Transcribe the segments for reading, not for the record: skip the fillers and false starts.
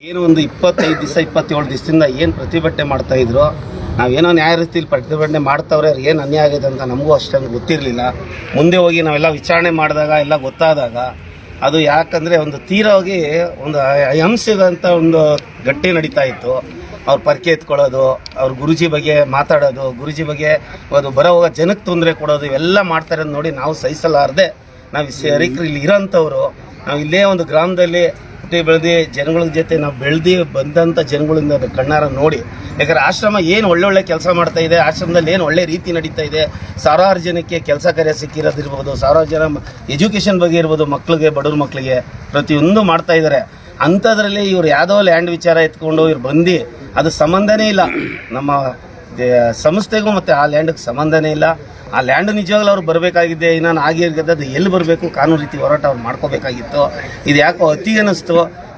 ಏನು ಒಂದು 25 ದಿವಸ 27 ದಿವಸದಿಂದ ಏನು ಪ್ರತಿಭಟನೆ ಮಾಡ್ತಾ ಇದ್ರು, ನಾವೇನೋ ನ್ಯಾಯ ರೀತಿಯಲ್ಲಿ ಪ್ರತಿಭಟನೆ ಮಾಡ್ತಾವ್ರೆ, ಏನು ಅನ್ಯಾಯ ಆಗಿದೆ ಅಂತ ನಮಗೂ ಅಷ್ಟೊಂದು ಗೊತ್ತಿರಲಿಲ್ಲ. ಮುಂದೆ ಹೋಗಿ ನಾವೆಲ್ಲ ವಿಚಾರಣೆ ಮಾಡಿದಾಗ ಎಲ್ಲ ಗೊತ್ತಾದಾಗ ಅದು ಯಾಕಂದರೆ ಒಂದು ತೀರವಾಗಿ ಒಂದು ಹಿಂಸೆದಂಥ ಒಂದು ಗಟ್ಟಿ ನಡೀತಾ ಇತ್ತು. ಅವ್ರು ಪರ್ಕೆ ಎತ್ಕೊಳ್ಳೋದು, ಅವ್ರ ಗುರುಜಿ ಬಗ್ಗೆ ಮಾತಾಡೋದು, ಗುರುಜಿ ಬಗ್ಗೆ ಅದು ಬರೋ ಹೋಗೋ ಜನಕ್ಕೆ ತೊಂದರೆ ಕೊಡೋದು, ಇವೆಲ್ಲ ಮಾಡ್ತಾರೆ ಅಂತ ನೋಡಿ ನಾವು ಸಹಿಸಲಾರದೆ ನಾವು ಸರಿಕರು ಇಲ್ಲಿ ಇರೋಂಥವ್ರು, ನಾವು ಇಲ್ಲೇ ಒಂದು ಗ್ರಾಮದಲ್ಲಿ ಹುಟ್ಟಿ ಬೆಳೆದು ಜನಗಳ ಜೊತೆ ನಾವು ಬೆಳೆದು ಬಂದಂಥ ಜನಗಳಿಂದ ಕಣ್ಣಾರ ನೋಡಿ, ಯಾಕಂದರೆ ಆಶ್ರಮ ಏನು ಒಳ್ಳೊಳ್ಳೆ ಕೆಲಸ ಮಾಡ್ತಾ ಇದೆ, ಆಶ್ರಮದಲ್ಲಿ ಏನು ಒಳ್ಳೆ ರೀತಿ ನಡೀತಾ ಇದೆ, ಸಾವಿರಾರು ಜನಕ್ಕೆ ಕೆಲಸ ಕಾರ್ಯ ಸಿಕ್ಕಿರೋದಿರ್ಬೋದು, ಸಾವಿರಾರು ಜನ ಎಜುಕೇಷನ್ ಬಗ್ಗೆ ಇರ್ಬೋದು, ಮಕ್ಕಳಿಗೆ ಬಡವ್ರ ಮಕ್ಕಳಿಗೆ ಪ್ರತಿಯೊಂದು ಮಾಡ್ತಾ ಇದ್ದಾರೆ. ಅಂಥದ್ರಲ್ಲಿ ಇವ್ರು ಯಾವುದೋ ಲ್ಯಾಂಡ್ ವಿಚಾರ ಎತ್ಕೊಂಡು ಇವ್ರು ಬಂದು ಅದು ಸಂಬಂಧನೇ ಇಲ್ಲ, ನಮ್ಮ ಸಂಸ್ಥೆಗೂ ಮತ್ತು ಆ ಲ್ಯಾಂಡ್ಗೆ ಸಂಬಂಧನೇ ಇಲ್ಲ. ಆ ಲ್ಯಾಂಡ್ ನಿಜವಾಗ್ಲೂ ಅವ್ರು ಬರಬೇಕಾಗಿದ್ದೆ, ಇನ್ನೂ ಆಗಿರ್ಗದ್ದು ಅದು ಎಲ್ಲಿ ಬರಬೇಕು, ಕಾನೂನು ರೀತಿ ಹೋರಾಟ ಅವ್ರು ಮಾಡ್ಕೋಬೇಕಾಗಿತ್ತು. ಇದು ಯಾಕೋ ಅತಿಗೆ ಅನ್ನಿಸ್ತು.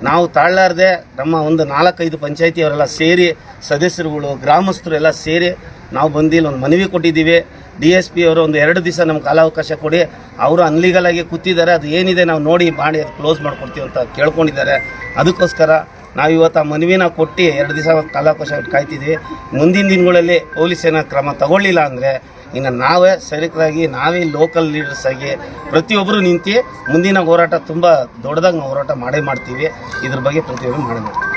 ನಾವು ತಾಳಲಾರ್ದೆ ನಮ್ಮ ಒಂದು 4-5 ಪಂಚಾಯತಿಯವರೆಲ್ಲ ಸೇರಿ, ಸದಸ್ಯರುಗಳು, ಗ್ರಾಮಸ್ಥರು ಎಲ್ಲ ಸೇರಿ ನಾವು ಬಂದು ಇಲ್ಲಿ ಒಂದು ಮನವಿ ಕೊಟ್ಟಿದ್ದೀವಿ. DSP ಅವರು ಒಂದು 2 ದಿವಸ ನಮ್ಗೆ ಕಾಲಾವಕಾಶ ಕೊಡಿ, ಅವರು ಅನ್ಲೀಗಲ್ ಆಗಿ ಕೂತಿದ್ದಾರೆ, ಅದು ಏನಿದೆ ನಾವು ನೋಡಿ ಮಾಡಿ ಅದು ಕ್ಲೋಸ್ ಮಾಡ್ಕೊಡ್ತೀವಿ ಅಂತ ಕೇಳ್ಕೊಂಡಿದ್ದಾರೆ. ಅದಕ್ಕೋಸ್ಕರ ನಾವು ಇವತ್ತು ಆ ಮನವಿನ ಕೊಟ್ಟು 2 ದಿವಸ ಕಾಲಾವಕಾಶ ಕಾಯ್ತಿದ್ವಿ. ಮುಂದಿನ ದಿನಗಳಲ್ಲಿ ಪೊಲೀಸ್ ಏನೋ ಕ್ರಮ ತಗೊಳ್ಳಿಲ್ಲ ಅಂದರೆ ಇನ್ನು ನಾವೇ ಸೈನಿಕರಾಗಿ, ನಾವೇ ಲೋಕಲ್ ಲೀಡರ್ಸ್ ಆಗಿ ಪ್ರತಿಯೊಬ್ಬರು ನಿಂತು ಮುಂದಿನ ಹೋರಾಟ ತುಂಬ ದೊಡ್ಡದಾಗಿ ನಾವು ಹೋರಾಟ ಮಾಡೇ ಮಾಡ್ತೀವಿ. ಇದ್ರ ಬಗ್ಗೆ ಪ್ರತಿಯೊಬ್ಬರು ಮಾಡೇ ಮಾಡ್ತೀವಿ.